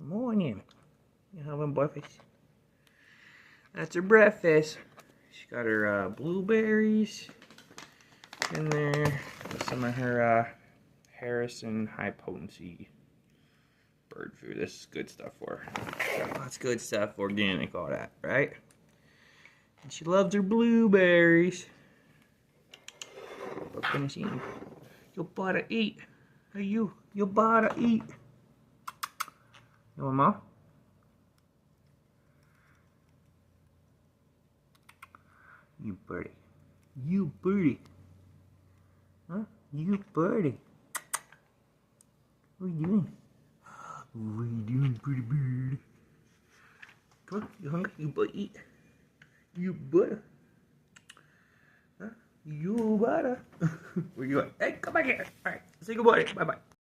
Morning. You having breakfast? That's her breakfast. She got her blueberries in there. Some of her Harrison high potency bird food. This is good stuff for her. That's good stuff, organic, all that, right? And she loves her blueberries. Look, finish eating. You better eat. Hey, you better eat. You want more? You birdie. You birdie. Huh? You birdie. What are you doing? What are you doing, pretty bird? Come on, you hungry? You better eat. You better. Huh? You better. Where you going? Hey, come back here. Alright, say good morning. Bye-bye.